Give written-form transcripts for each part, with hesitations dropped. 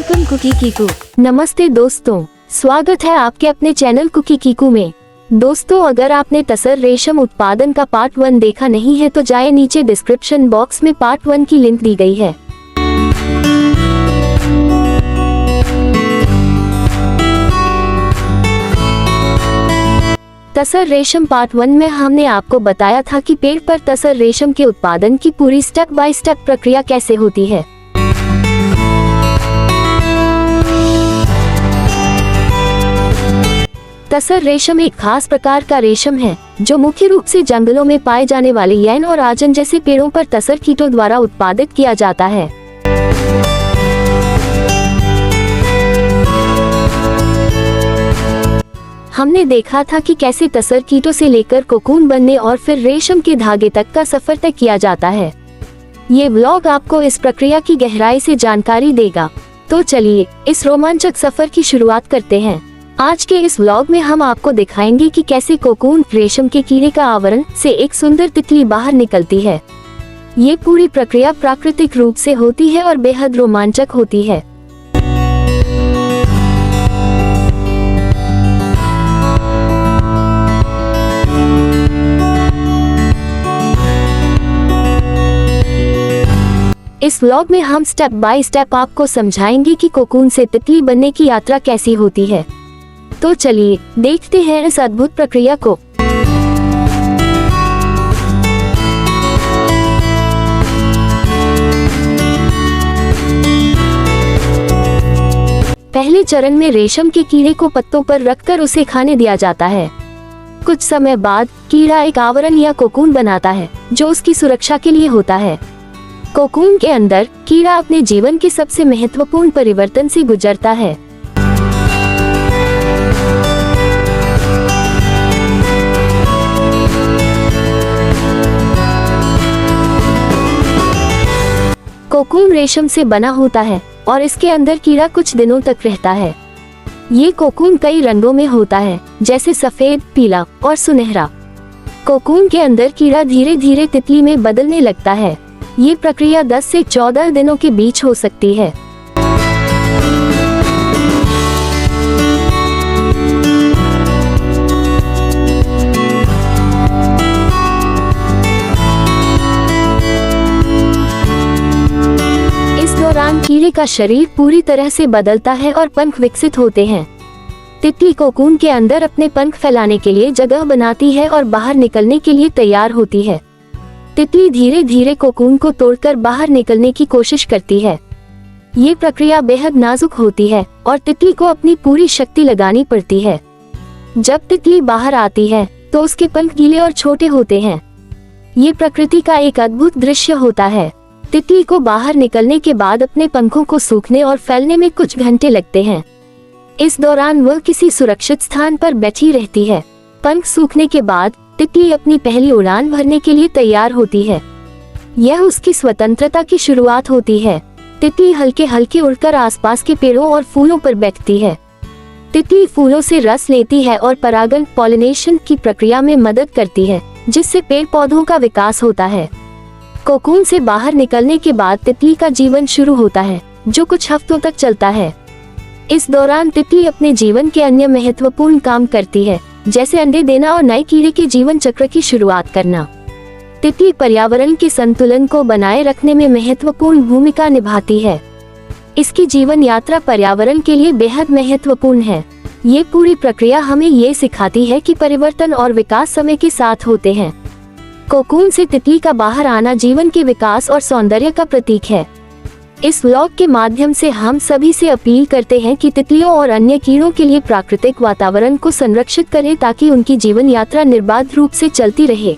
Welcome cookie Kiku. नमस्ते दोस्तों, स्वागत है आपके अपने चैनल कुकी कीकू में। दोस्तों, अगर आपने तसर रेशम उत्पादन का पार्ट 1 देखा नहीं है तो जाए नीचे डिस्क्रिप्शन बॉक्स में पार्ट 1 की लिंक दी गई है। तसर रेशम पार्ट 1 में हमने आपको बताया था कि पेड़ पर तसर रेशम के उत्पादन की पूरी स्टेप बाय स्टेप प्रक्रिया कैसे होती है। तसर रेशम एक खास प्रकार का रेशम है जो मुख्य रूप से जंगलों में पाए जाने वाले यैन और आजन जैसे पेड़ों पर तसर कीटों द्वारा उत्पादित किया जाता है। हमने देखा था कि कैसे तसर कीटों से लेकर कोकून बनने और फिर रेशम के धागे तक का सफर तय किया जाता है। ये व्लॉग आपको इस प्रक्रिया की गहराई से जानकारी देगा। तो चलिए इस रोमांचक सफर की शुरुआत करते हैं। आज के इस व्लॉग में हम आपको दिखाएंगे कि कैसे कोकून रेशम के कीड़े का आवरण से एक सुंदर तितली बाहर निकलती है। ये पूरी प्रक्रिया प्राकृतिक रूप से होती है और बेहद रोमांचक होती है। इस व्लॉग में हम स्टेप बाय स्टेप आपको समझाएंगे कि कोकून से तितली बनने की यात्रा कैसी होती है। तो चलिए देखते हैं इस अद्भुत प्रक्रिया को। पहले चरण में रेशम के कीड़े को पत्तों पर रखकर उसे खाने दिया जाता है। कुछ समय बाद कीड़ा एक आवरण या कोकून बनाता है जो उसकी सुरक्षा के लिए होता है। कोकून के अंदर कीड़ा अपने जीवन के सबसे महत्वपूर्ण परिवर्तन से गुजरता है। कोकून रेशम से बना होता है और इसके अंदर कीड़ा कुछ दिनों तक रहता है। ये कोकून कई रंगों में होता है, जैसे सफेद, पीला और सुनहरा। कोकून के अंदर कीड़ा धीरे धीरे तितली में बदलने लगता है। ये प्रक्रिया 10 से 14 दिनों के बीच हो सकती है। कीड़े का शरीर पूरी तरह से बदलता है और पंख विकसित होते हैं। तितली कोकून के अंदर अपने पंख फैलाने के लिए जगह बनाती है और बाहर निकलने के लिए तैयार होती है। तितली धीरे धीरे कोकून को तोड़कर बाहर निकलने की कोशिश करती है। ये प्रक्रिया बेहद नाजुक होती है और तितली को अपनी पूरी शक्ति लगानी पड़ती है। जब तितली बाहर आती है तो उसके पंख गीले और छोटे होते हैं। ये प्रकृति का एक अद्भुत दृश्य होता है। तितली को बाहर निकलने के बाद अपने पंखों को सूखने और फैलने में कुछ घंटे लगते हैं। इस दौरान वह किसी सुरक्षित स्थान पर बैठी रहती है। पंख सूखने के बाद तितली अपनी पहली उड़ान भरने के लिए तैयार होती है। यह उसकी स्वतंत्रता की शुरुआत होती है। तितली हल्के हल्के उड़कर आसपास के पेड़ों और फूलों पर बैठती है। तितली फूलों से रस लेती है और परागण पॉलिनेशन की प्रक्रिया में मदद करती है, जिससे पेड़ पौधों का विकास होता है। कोकून से बाहर निकलने के बाद तितली का जीवन शुरू होता है, जो कुछ हफ्तों तक चलता है। इस दौरान तितली अपने जीवन के अन्य महत्वपूर्ण काम करती है, जैसे अंडे देना और नए कीड़े के जीवन चक्र की शुरुआत करना। तितली पर्यावरण के संतुलन को बनाए रखने में महत्वपूर्ण भूमिका निभाती है। इसकी जीवन यात्रा पर्यावरण के लिए बेहद महत्वपूर्ण है। ये पूरी प्रक्रिया हमें ये सिखाती है कि परिवर्तन और विकास समय के साथ होते हैं। कोकून से तितली का बाहर आना जीवन के विकास और सौंदर्य का प्रतीक है। इस व्लॉग के माध्यम से हम सभी से अपील करते हैं कि तितलियों और अन्य कीड़ों के लिए प्राकृतिक वातावरण को संरक्षित करें ताकि उनकी जीवन यात्रा निर्बाध रूप से चलती रहे।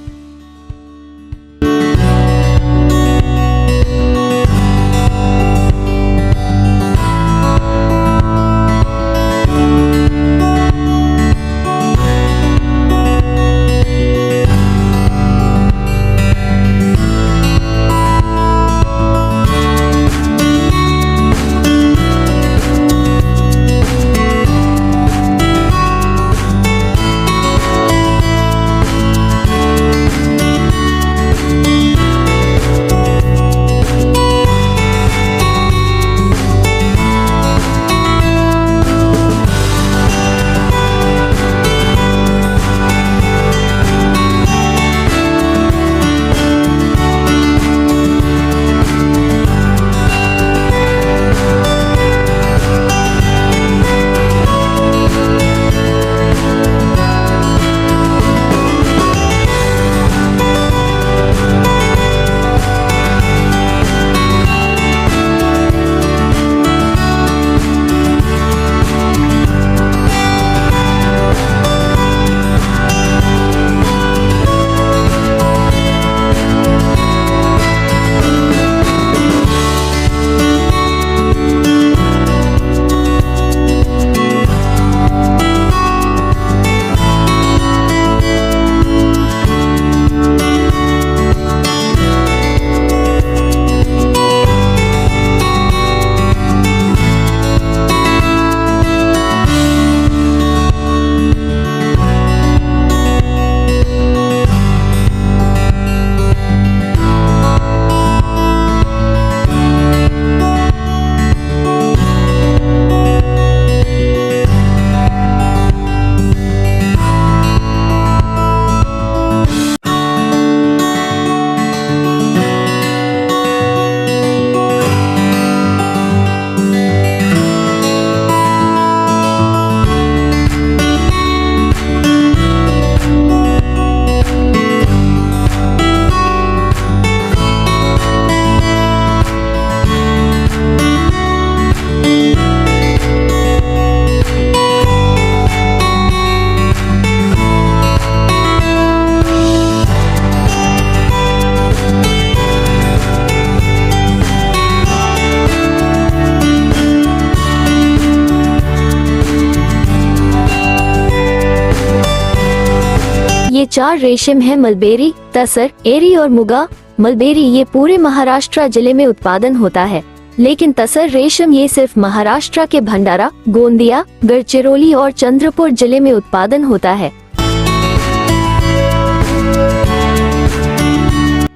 चार रेशम है मलबेरी, तसर, एरी और मुगा। मलबेरी ये पूरे महाराष्ट्र जिले में उत्पादन होता है, लेकिन तसर रेशम ये सिर्फ महाराष्ट्र के भंडारा, गोंदिया, गढ़चिरौली और चंद्रपुर जिले में उत्पादन होता है।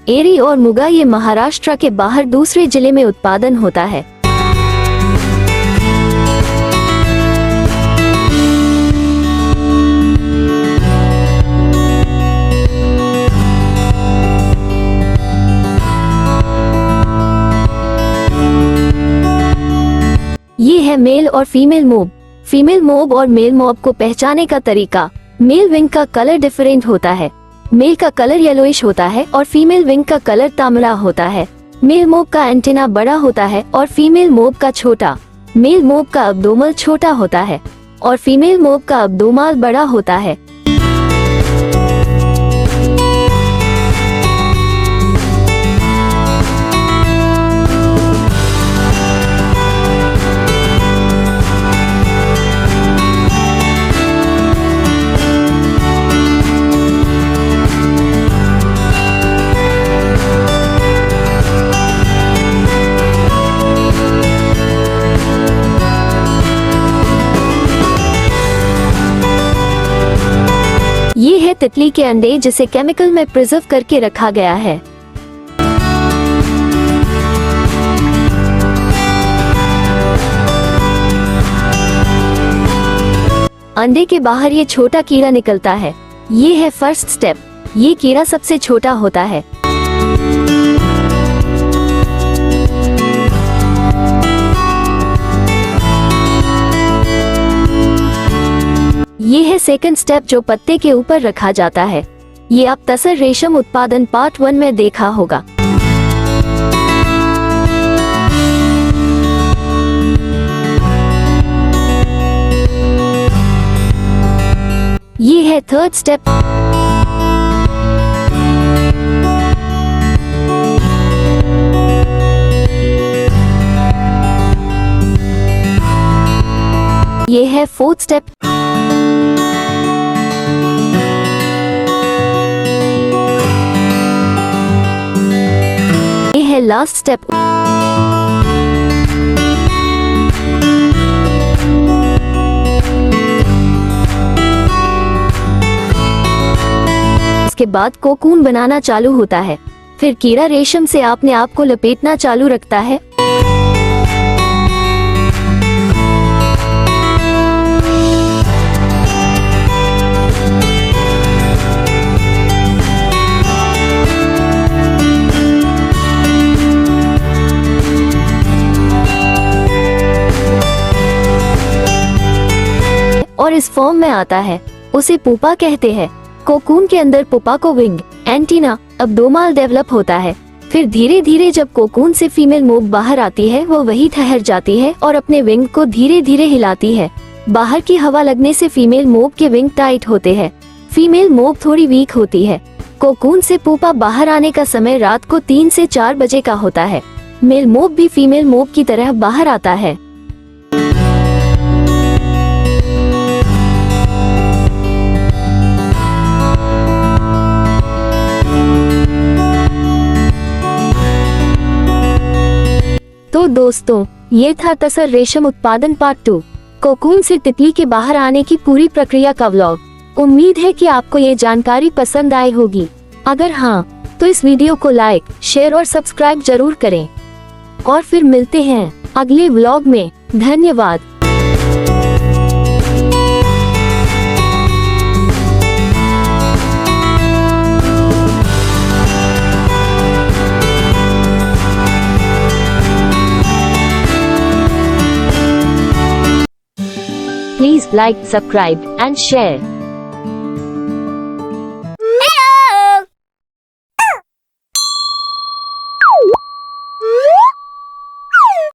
एरी और मुगा ये महाराष्ट्र के बाहर दूसरे जिले में उत्पादन होता है। ये है मेल और फीमेल मोब। फीमेल मोब और मेल मोब को पहचाने का तरीका, मेल विंग का कलर डिफरेंट होता है। मेल का कलर येलोइश होता है और फीमेल विंग का कलर तांबड़ा होता है। मेल मोब का एंटेना बड़ा होता है और फीमेल मोब का छोटा। मेल मोब का अब्डोमल छोटा होता है और फीमेल मोब का अब्डोमल बड़ा होता है। ये है तितली के अंडे जिसे केमिकल में प्रिजर्व करके रखा गया है। अंडे के बाहर ये छोटा कीड़ा निकलता है। ये है फर्स्ट स्टेप। ये कीड़ा सबसे छोटा होता है। ये है सेकंड स्टेप जो पत्ते के ऊपर रखा जाता है। ये आप तसर रेशम उत्पादन पार्ट 1 में देखा होगा। ये है थर्ड स्टेप। ये है फोर्थ स्टेप। ये है लास्ट स्टेप। इसके बाद कोकून बनाना चालू होता है। फिर कीड़ा रेशम से अपने आप को लपेटना चालू रखता है। और इस फॉर्म में आता है, उसे पुपा कहते हैं। कोकून के अंदर पुपा को विंग, एंटीना, अब्डोमल डेवलप होता है। फिर धीरे धीरे जब कोकून से फीमेल मोब बाहर आती है, वो वही ठहर जाती है और अपने विंग को धीरे धीरे हिलाती है। बाहर की हवा लगने से फीमेल मोब के विंग टाइट होते हैं। फीमेल मोब थोड़ी वीक होती है। कोकून से पुपा बाहर आने का समय रात को 3 से 4 बजे का होता है। मेल मोब भी फीमेल मोब की तरह बाहर आता है। तो दोस्तों, ये था तसर रेशम उत्पादन पार्ट 2, कोकून से तितली के बाहर आने की पूरी प्रक्रिया का व्लॉग। उम्मीद है कि आपको ये जानकारी पसंद आई होगी। अगर हाँ, तो इस वीडियो को लाइक, शेयर और सब्सक्राइब जरूर करें। और फिर मिलते हैं अगले व्लॉग में। धन्यवाद। Please like, subscribe and share.